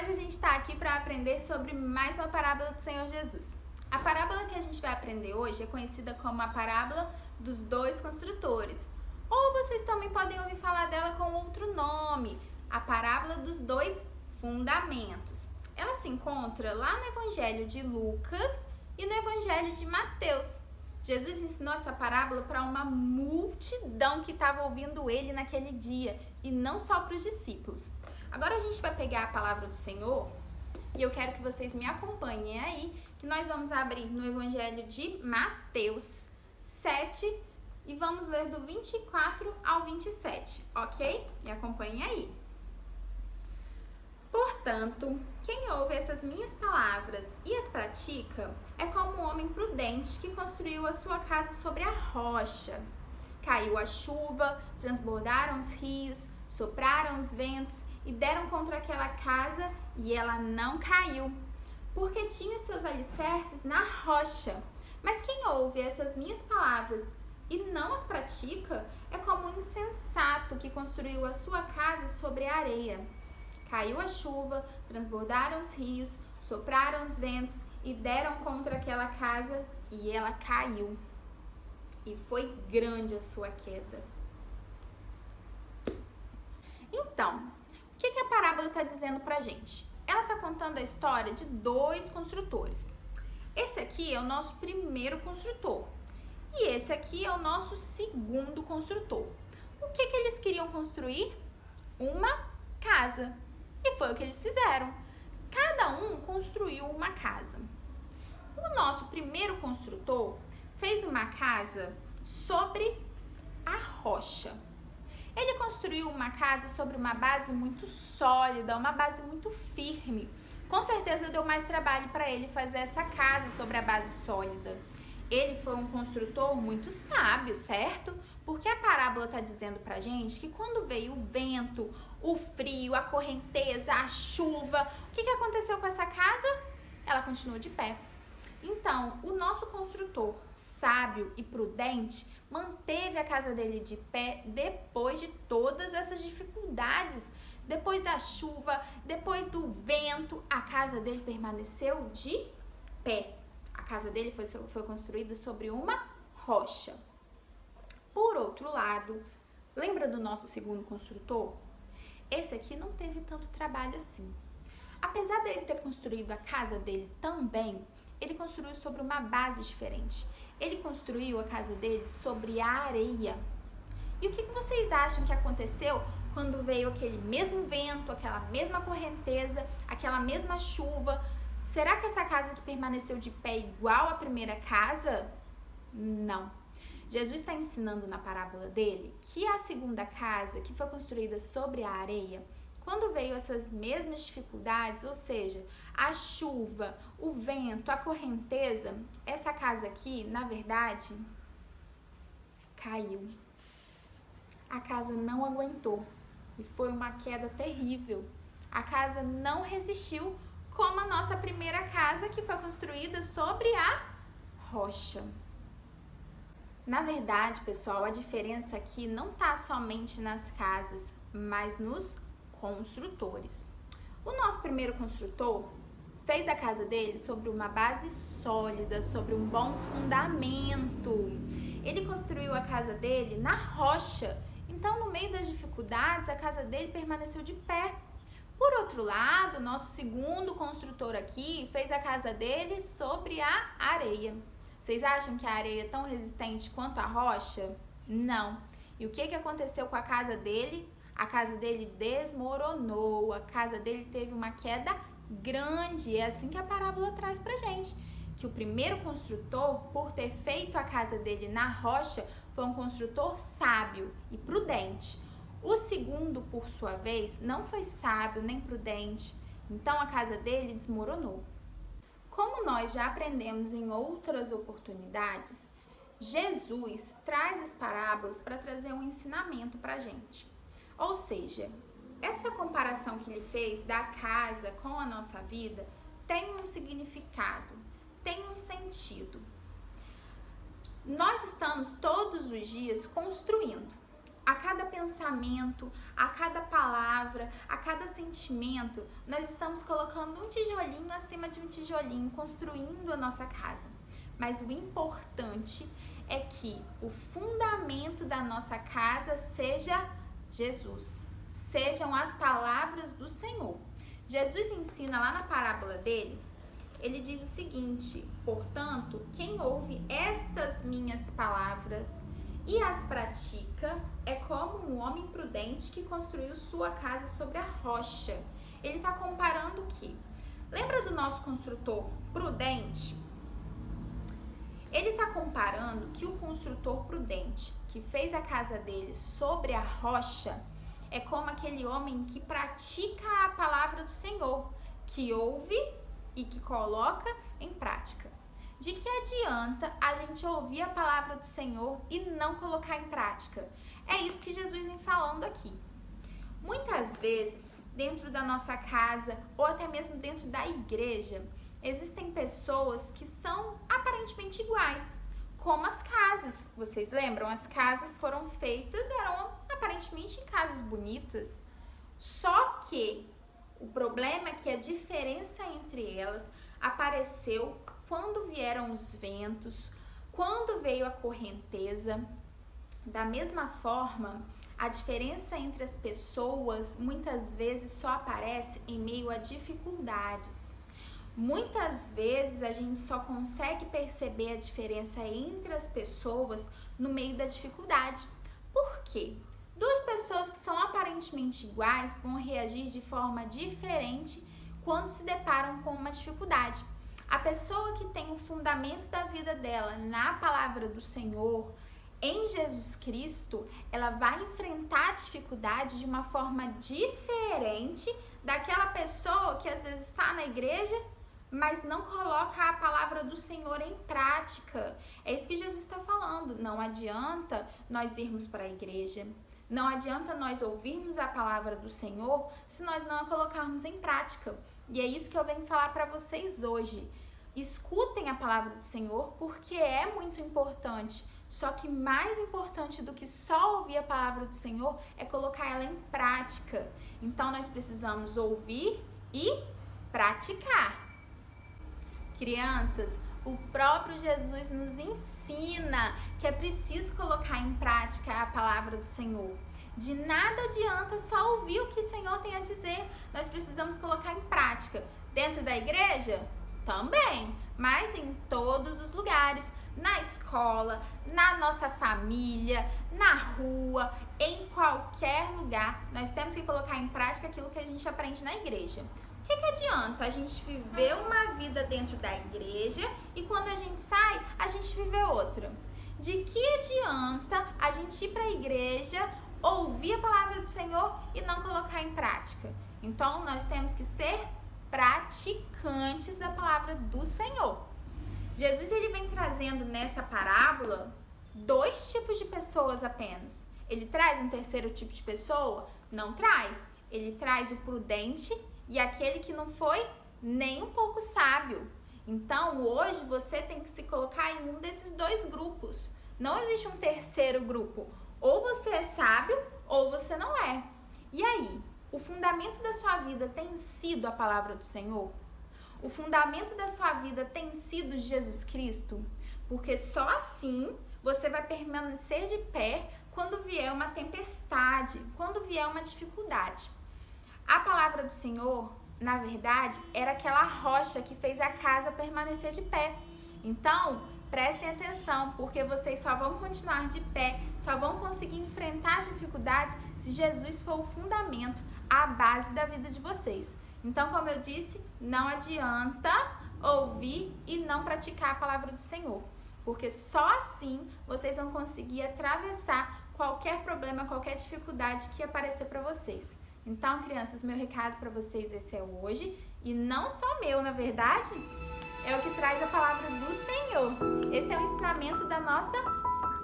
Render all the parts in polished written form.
Hoje a gente está aqui para aprender sobre mais uma parábola do Senhor Jesus. A parábola que a gente vai aprender hoje é conhecida como a parábola dos dois construtores. Ou vocês também podem ouvir falar dela com outro nome, a parábola dos dois fundamentos. Ela se encontra lá no Evangelho de Lucas e no Evangelho de Mateus. Jesus ensinou essa parábola para uma multidão que estava ouvindo ele naquele dia e não só para os discípulos. Agora a gente vai pegar a palavra do Senhor e eu quero que vocês me acompanhem aí, que nós vamos abrir no Evangelho de Mateus 7 e vamos ler do 24 ao 27, ok? Me acompanhem aí. Portanto, quem ouve essas minhas palavras e as pratica é como um homem prudente que construiu a sua casa sobre a rocha. Caiu a chuva, transbordaram os rios, sopraram os ventos e deram contra aquela casa e ela não caiu, porque tinha seus alicerces na rocha. Mas quem ouve essas minhas palavras e não as pratica é como um insensato que construiu a sua casa sobre a areia. Caiu a chuva, transbordaram os rios, sopraram os ventos e deram contra aquela casa e ela caiu. E foi grande a sua queda. Então, o que a parábola está dizendo pra gente? Ela está contando a história de dois construtores. Esse aqui é o nosso primeiro construtor e esse aqui é o nosso segundo construtor. O que eles queriam construir? Uma casa. E foi o que eles fizeram. Cada um construiu uma casa. O nosso primeiro construtor fez uma casa sobre a rocha. Ele construiu uma casa sobre uma base muito sólida, uma base muito firme. Com certeza deu mais trabalho para ele fazer essa casa sobre a base sólida. Ele foi um construtor muito sábio, certo? Porque a parábola está dizendo pra gente que quando veio o vento, o frio, a correnteza, a chuva, o que aconteceu com essa casa? Ela continuou de pé. Então, o nosso construtor sábio e prudente manteve a casa dele de pé depois de todas essas dificuldades. Depois da chuva, depois do vento, a casa dele permaneceu de pé. A casa dele foi construída sobre uma rocha. Por outro lado, lembra do nosso segundo construtor? Esse aqui não teve tanto trabalho assim. Apesar dele ter construído a casa dele também, ele construiu sobre uma base diferente. Ele construiu a casa dele sobre a areia. E o que vocês acham que aconteceu quando veio aquele mesmo vento, aquela mesma correnteza, aquela mesma chuva? Será que essa casa que permaneceu de pé igual à primeira casa? Não. Jesus está ensinando na parábola dele que a segunda casa, que foi construída sobre a areia, quando veio essas mesmas dificuldades, ou seja, a chuva, o vento, a correnteza, essa casa aqui, na verdade, caiu. A casa não aguentou e foi uma queda terrível. A casa não resistiu como a nossa primeira casa, que foi construída sobre a rocha. Na verdade, pessoal, a diferença aqui não está somente nas casas, mas nos construtores. O nosso primeiro construtor fez a casa dele sobre uma base sólida, sobre um bom fundamento. Ele construiu a casa dele na rocha, então no meio das dificuldades a casa dele permaneceu de pé. Por outro lado, nosso segundo construtor aqui fez a casa dele sobre a areia. Vocês acham que a areia é tão resistente quanto a rocha? Não. E o que aconteceu com a casa dele? A casa dele desmoronou, a casa dele teve uma queda grande. É assim que a parábola traz pra gente. Que o primeiro construtor, por ter feito a casa dele na rocha, foi um construtor sábio e prudente. O segundo, por sua vez, não foi sábio nem prudente. Então a casa dele desmoronou. Como nós já aprendemos em outras oportunidades, Jesus traz as parábolas para trazer um ensinamento para a gente. Ou seja, essa comparação que ele fez da casa com a nossa vida tem um significado, tem um sentido. Nós estamos todos os dias construindo. a cada pensamento, a cada palavra, a cada sentimento, nós estamos colocando um tijolinho acima de um tijolinho, construindo a nossa casa. Mas o importante é que o fundamento da nossa casa seja Jesus, sejam as palavras do Senhor. Jesus ensina lá na parábola dele, ele diz o seguinte: portanto, quem ouve estas minhas palavras e as pratica é como um homem prudente que construiu sua casa sobre a rocha. Ele está comparando o quê? Lembra do nosso construtor prudente? Ele está comparando que o construtor prudente que fez a casa dele sobre a rocha é como aquele homem que pratica a palavra do Senhor, que ouve e que coloca em prática. De que adianta a gente ouvir a palavra do Senhor e não colocar em prática? É isso que Jesus vem falando aqui. Muitas vezes, dentro da nossa casa ou até mesmo dentro da igreja, existem pessoas que são aparentemente iguais, como as casas. Vocês lembram? As casas foram feitas, eram aparentemente casas bonitas, só que o problema é que a diferença entre elas apareceu quando vieram os ventos, quando veio a correnteza. Da mesma forma, a diferença entre as pessoas muitas vezes só aparece em meio a dificuldades. Muitas vezes a gente só consegue perceber a diferença entre as pessoas no meio da dificuldade. Por quê? Duas pessoas que são aparentemente iguais vão reagir de forma diferente quando se deparam com uma dificuldade. A pessoa que tem o fundamento da vida dela na palavra do Senhor, em Jesus Cristo, ela vai enfrentar a dificuldade de uma forma diferente daquela pessoa que às vezes está na igreja, mas não coloca a palavra do Senhor em prática. É isso que Jesus está falando. Não adianta nós irmos para a igreja, não adianta nós ouvirmos a palavra do Senhor se nós não a colocarmos em prática. E é isso que eu venho falar para vocês hoje. Escutem a palavra do Senhor, porque é muito importante. Só que mais importante do que só ouvir a palavra do Senhor é colocar ela em prática. Então nós precisamos ouvir e praticar. Crianças, o próprio Jesus nos ensina que é preciso colocar em prática a palavra do Senhor. De nada adianta só ouvir o que o Senhor tem a dizer. Nós precisamos colocar em prática. Dentro da igreja? Também, mas em todos os lugares. Na escola, na nossa família, na rua, em qualquer lugar, nós temos que colocar em prática aquilo que a gente aprende na igreja. O que adianta a gente viver uma vida dentro da igreja e quando a gente sai, a gente viver outra? De que adianta a gente ir para a igreja, ouvir a palavra do Senhor e não colocar em prática? Então, nós temos que ser praticantes da palavra do Senhor. Jesus ele vem trazendo nessa parábola dois tipos de pessoas apenas. Ele traz um terceiro tipo de pessoa? Não traz. Ele traz o prudente e aquele que não foi nem um pouco sábio. Então, hoje você tem que se colocar em um desses dois grupos. Não existe um terceiro grupo. Ou você é sábio ou você não é. E aí, o fundamento da sua vida tem sido a palavra do Senhor? O fundamento da sua vida tem sido Jesus Cristo? Porque só assim você vai permanecer de pé quando vier uma tempestade, quando vier uma dificuldade. A palavra do Senhor, na verdade, era aquela rocha que fez a casa permanecer de pé. Então, prestem atenção, porque vocês só vão continuar de pé, só vão conseguir enfrentar as dificuldades se Jesus for o fundamento, a base da vida de vocês. Então, como eu disse, não adianta ouvir e não praticar a palavra do Senhor, porque só assim vocês vão conseguir atravessar qualquer problema, qualquer dificuldade que aparecer para vocês. Então, crianças, meu recado para vocês esse é hoje, e não só meu, na verdade, é o que traz a palavra do Senhor. Esse é o ensinamento da nossa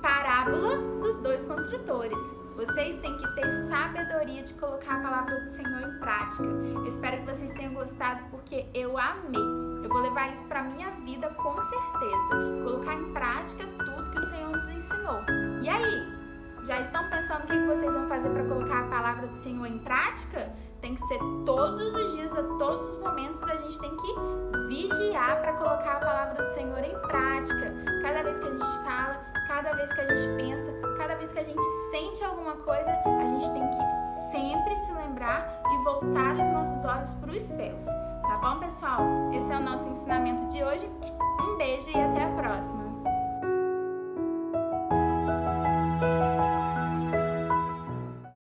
parábola dos dois construtores. Vocês têm que ter sabedoria de colocar a palavra do Senhor em prática. Eu espero que vocês tenham gostado, porque eu amei. Eu vou levar isso para minha vida com certeza. Colocar em prática tudo que o Senhor nos ensinou. E aí? Já estão pensando o que vocês vão fazer para colocar a palavra do Senhor em prática? Tem que ser todos os dias, a todos os momentos, a gente tem que vigiar para colocar a palavra do Senhor em prática. Cada vez que a gente fala, cada vez que a gente pensa, cada vez que a gente sente alguma coisa, a gente tem que sempre se lembrar e voltar os nossos olhos para os céus. Tá bom, pessoal? Esse é o nosso ensinamento de hoje. Um beijo e até a próxima!